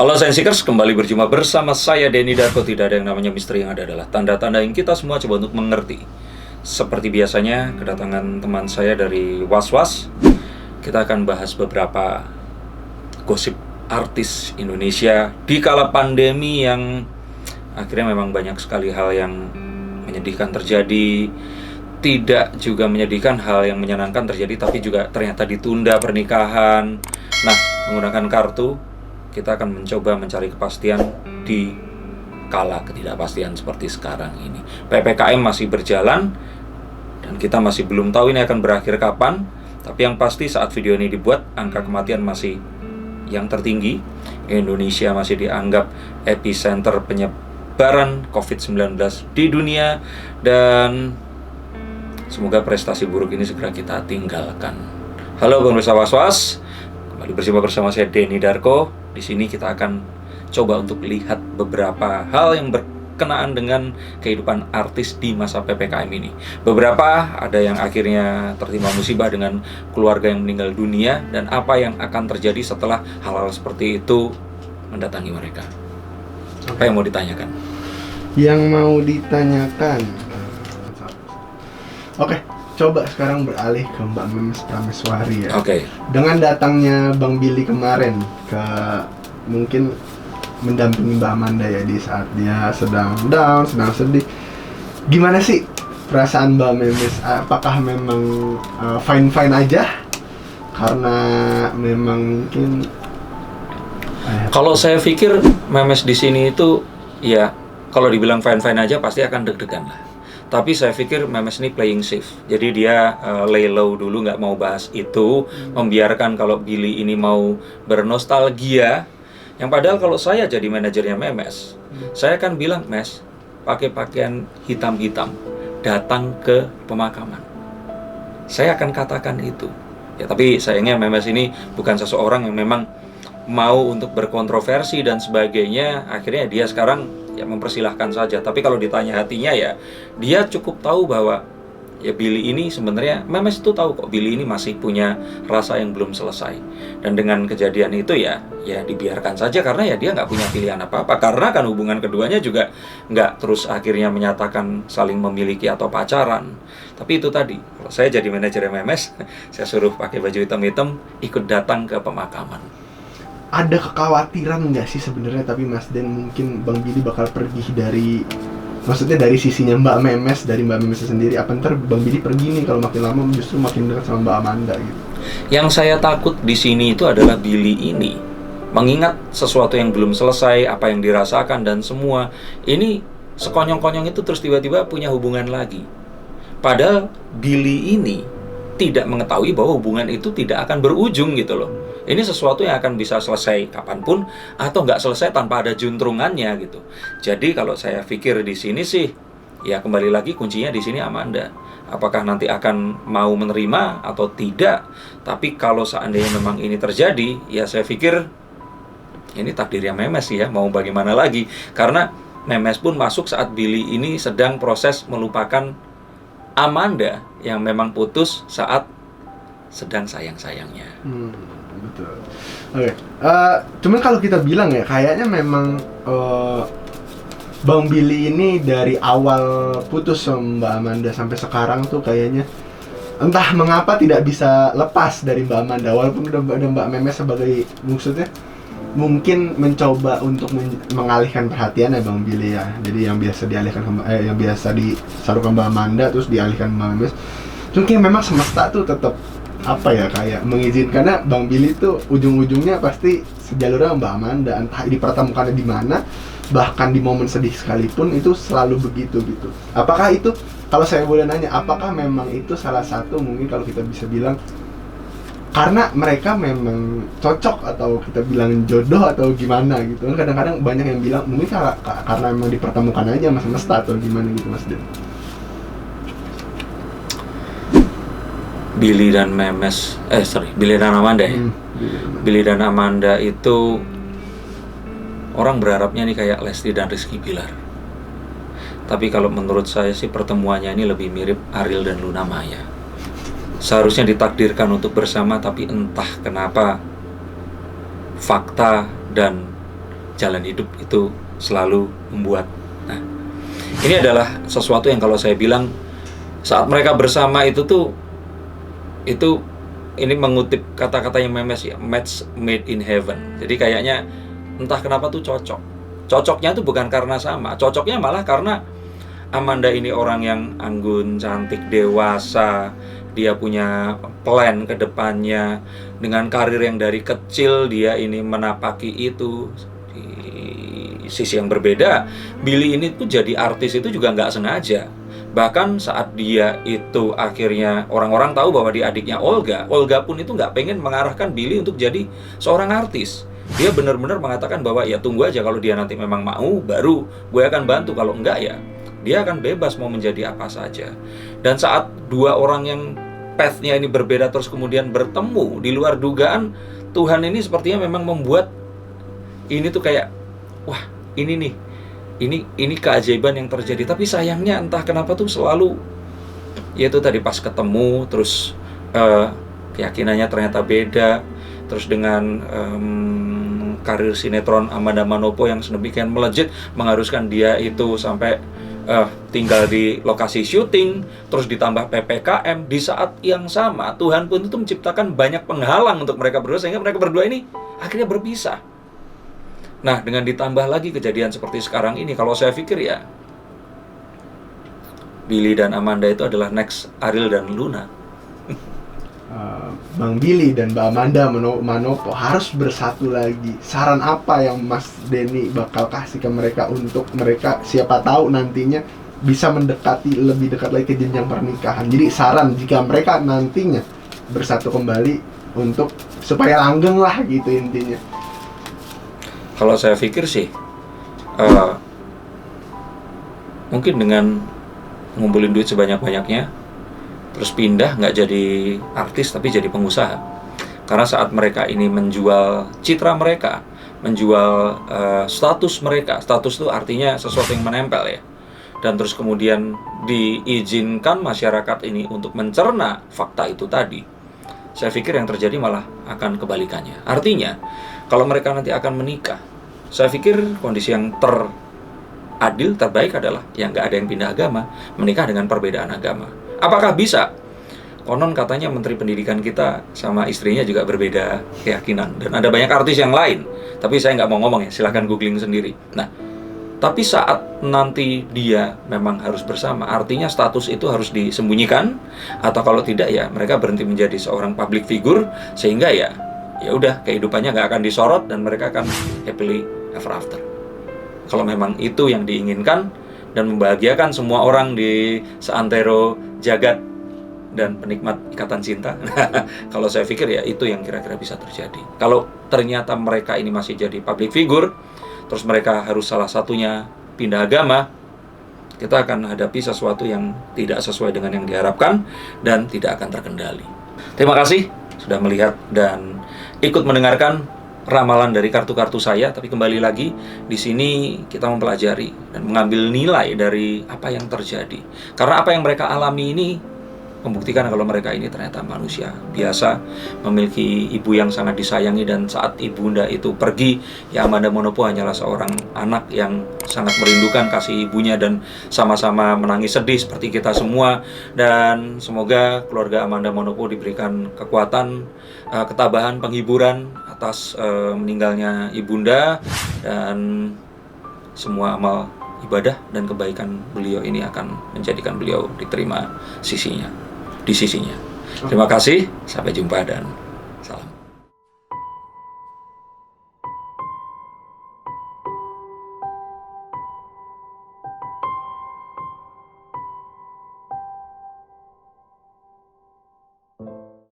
Halo Sensikers, kembali berjumpa bersama saya Denny Darko. Tidak ada yang namanya misteri, yang ada adalah tanda-tanda yang kita semua coba untuk mengerti. Seperti biasanya, kedatangan teman saya dari Was-Was. Kita akan bahas beberapa gosip artis Indonesia di kala pandemi yang akhirnya memang banyak sekali hal yang menyedihkan terjadi. Tidak juga menyedihkan, hal yang menyenangkan terjadi, tapi juga ternyata ditunda pernikahan. Nah, menggunakan kartu, kita akan mencoba mencari kepastian di kala ketidakpastian seperti sekarang ini. PPKM masih berjalan dan kita masih belum tahu ini akan berakhir kapan. Tapi yang pasti saat video ini dibuat, angka kematian masih yang tertinggi. Indonesia masih dianggap epicenter penyebaran COVID-19 di dunia. Dan semoga prestasi buruk ini segera kita tinggalkan. Halo pemirsa Was-Was, kembali berjumpa bersama saya Denny Darko. Di sini kita akan coba untuk lihat beberapa hal yang berkenaan dengan kehidupan artis di masa PPKM ini. Beberapa ada yang akhirnya tertimpa musibah dengan keluarga yang meninggal dunia, dan apa yang akan terjadi setelah hal-hal seperti itu mendatangi mereka. Apa yang mau ditanyakan? Yang mau ditanyakan, oke, coba sekarang beralih ke Mbak Memes Prameswari ya. Oke. Dengan datangnya Bang Billy kemarin ke mungkin mendampingi Mbak Amanda ya di saat dia sedang down, sedang sedih. Gimana sih perasaan Mbak Memes? Apakah memang fine-fine aja? Karena memang mungkin Kalau saya pikir Memes di sini itu ya, kalau dibilang fine-fine aja pasti akan deg-degan lah. Tapi saya pikir Memes ini playing safe. Jadi dia lay low dulu, nggak mau bahas itu, membiarkan kalau Billy ini mau bernostalgia. Yang padahal kalau saya jadi manajernya Memes, saya akan bilang, Mes, pakai pakaian hitam-hitam, datang ke pemakaman. Saya akan katakan itu. Ya, tapi sayangnya Memes ini bukan seseorang yang memang mau untuk berkontroversi dan sebagainya. Akhirnya dia sekarang ya mempersilahkan saja. Tapi kalau ditanya hatinya ya, dia cukup tahu bahwa ya Billy ini sebenarnya, Memes itu tahu kok Billy ini masih punya rasa yang belum selesai. Dan dengan kejadian itu ya dibiarkan saja, karena ya dia nggak punya pilihan apa-apa. Karena kan hubungan keduanya juga nggak terus akhirnya menyatakan saling memiliki atau pacaran. Tapi itu tadi, kalau saya jadi manajer Memes, saya suruh pakai baju hitam-hitam, ikut datang ke pemakaman. ada kekhawatiran nggak sih sebenarnya, tapi Mas Den mungkin Bang Billy bakal pergi dari, maksudnya dari sisinya Mbak Memes, dari Mbak Memes sendiri, apa ntar Bang Billy pergi nih kalau makin lama justru makin dekat sama Mbak Amanda gitu. Yang saya takut di sini itu adalah Billy ini mengingat sesuatu yang belum selesai, apa yang dirasakan dan semua ini sekonyong-konyong itu terus tiba-tiba punya hubungan lagi. Padahal Billy ini tidak mengetahui bahwa hubungan itu tidak akan berujung gitu loh. Ini sesuatu yang akan bisa selesai kapanpun atau nggak selesai tanpa ada juntrungannya gitu. Jadi kalau saya pikir di sini sih, ya kembali lagi kuncinya di sini Amanda. Apakah nanti akan mau menerima atau tidak? Tapi kalau seandainya memang ini terjadi, ya saya pikir ini takdirnya Memes ya, mau bagaimana lagi? Karena Memes pun masuk saat Billy ini sedang proses melupakan Amanda yang memang putus saat sedang sayang-sayangnya. Betul. Oke. Cuman kalau kita bilang ya, kayaknya memang Bang Billy ini dari awal putus sama Mbak Amanda sampai sekarang tuh kayaknya entah mengapa tidak bisa lepas dari Mbak Amanda, walaupun udah ada Mbak Memes sebagai maksudnya mungkin mencoba untuk mengalihkan perhatian ya Bang Billy ya. Jadi yang biasa dialihkan ke yang biasa disalurkan Mbak Amanda terus dialihkan Mbak Memes. Mungkin memang semesta tuh tetap apa ya, kayak mengizinkannya Bang Billy tuh ujung-ujungnya pasti sejalurnya Mbak Amanda, entah dipertemukannya di mana, bahkan di momen sedih sekalipun itu selalu begitu gitu. Apakah itu, kalau saya boleh nanya, apakah memang itu salah satu mungkin kalau kita bisa bilang karena mereka memang cocok atau kita bilang jodoh atau gimana gitu. Kadang-kadang banyak yang bilang mungkin karena memang dipertemukan aja sama semesta atau gimana gitu Mas Den. Billy dan Memes, Billy dan Amanda ya. Billy dan Amanda itu orang berharapnya nih kayak Lesti dan Rizky Bilar. Tapi kalau menurut saya sih pertemuannya ini lebih mirip Ariel dan Luna Maya. Seharusnya ditakdirkan untuk bersama, tapi entah kenapa fakta dan jalan hidup itu selalu membuat. Nah, ini adalah sesuatu yang kalau saya bilang saat mereka bersama itu ini mengutip kata-katanya Memes ya, match made in heaven. Jadi kayaknya entah kenapa tuh cocok. Cocoknya tuh bukan karena sama, cocoknya malah karena Amanda ini orang yang anggun, cantik, dewasa. Dia punya plan ke depannya dengan karir yang dari kecil dia ini menapaki itu. Di sisi yang berbeda, Billy ini tuh jadi artis itu juga nggak sengaja. Bahkan saat dia itu akhirnya orang-orang tahu bahwa dia adiknya Olga pun itu nggak pengen mengarahkan Billy untuk jadi seorang artis. Dia benar-benar mengatakan bahwa ya tunggu aja, kalau dia nanti memang mau, baru gue akan bantu. Kalau enggak ya dia akan bebas mau menjadi apa saja. Dan saat dua orang yang path-nya ini berbeda terus kemudian bertemu di luar dugaan, Tuhan ini sepertinya memang membuat ini tuh kayak, wah ini nih, ini keajaiban yang terjadi. Tapi sayangnya entah kenapa tuh selalu, yaitu tadi pas ketemu terus keyakinannya ternyata beda. Terus dengan karir sinetron Amanda Manopo yang sedemikian melejit mengharuskan dia itu sampai tinggal di lokasi syuting, terus ditambah PPKM. Di saat yang sama Tuhan pun itu menciptakan banyak penghalang untuk mereka berdua, sehingga mereka berdua ini akhirnya berpisah. Nah, dengan ditambah lagi kejadian seperti sekarang ini, kalau saya pikir ya Billy dan Amanda itu adalah next Ariel dan Luna. Bang Billy dan Mbak Amanda Manopo harus bersatu lagi. Saran apa yang Mas Denny bakal kasih ke mereka untuk mereka siapa tahu nantinya bisa mendekati lebih dekat lagi ke jenjang pernikahan? Jadi saran jika mereka nantinya bersatu kembali untuk supaya langgeng lah gitu intinya. Kalau saya pikir sih mungkin dengan ngumpulin duit sebanyak-banyaknya, terus pindah nggak jadi artis tapi jadi pengusaha. Karena saat mereka ini menjual citra mereka, menjual status mereka, status itu artinya sesuatu yang menempel ya, dan terus kemudian diizinkan masyarakat ini untuk mencerna fakta itu tadi, saya pikir yang terjadi malah akan kebalikannya. Artinya kalau mereka nanti akan menikah, saya pikir kondisi yang adil, terbaik adalah yang nggak ada yang pindah agama, menikah dengan perbedaan agama. Apakah bisa? Konon katanya Menteri Pendidikan kita sama istrinya juga berbeda keyakinan. Dan ada banyak artis yang lain. Tapi saya nggak mau ngomong ya, silahkan googling sendiri. Nah, tapi saat nanti dia memang harus bersama, artinya status itu harus disembunyikan. Atau kalau tidak ya mereka berhenti menjadi seorang public figure. Sehingga ya udah kehidupannya nggak akan disorot dan mereka akan happily ever after. Kalau memang itu yang diinginkan dan membahagiakan semua orang di seantero jagat dan penikmat ikatan cinta. Kalau saya pikir ya itu yang kira-kira bisa terjadi. Kalau ternyata mereka ini masih jadi public figure, terus mereka harus salah satunya pindah agama, kita akan hadapi sesuatu yang tidak sesuai dengan yang diharapkan dan tidak akan terkendali. Terima kasih sudah melihat dan ikut mendengarkan ramalan dari kartu-kartu saya. Tapi kembali lagi, di sini kita mempelajari dan mengambil nilai dari apa yang terjadi. Karena apa yang mereka alami ini membuktikan kalau mereka ini ternyata manusia biasa, memiliki ibu yang sangat disayangi, dan saat ibunda itu pergi, ya Amanda Manopo hanyalah seorang anak yang sangat merindukan kasih ibunya dan sama-sama menangis sedih seperti kita semua. Dan semoga keluarga Amanda Manopo diberikan kekuatan, ketabahan, penghiburan atas meninggalnya ibunda, dan semua amal ibadah dan kebaikan beliau ini akan menjadikan beliau diterima di sisinya. Terima kasih, sampai jumpa dan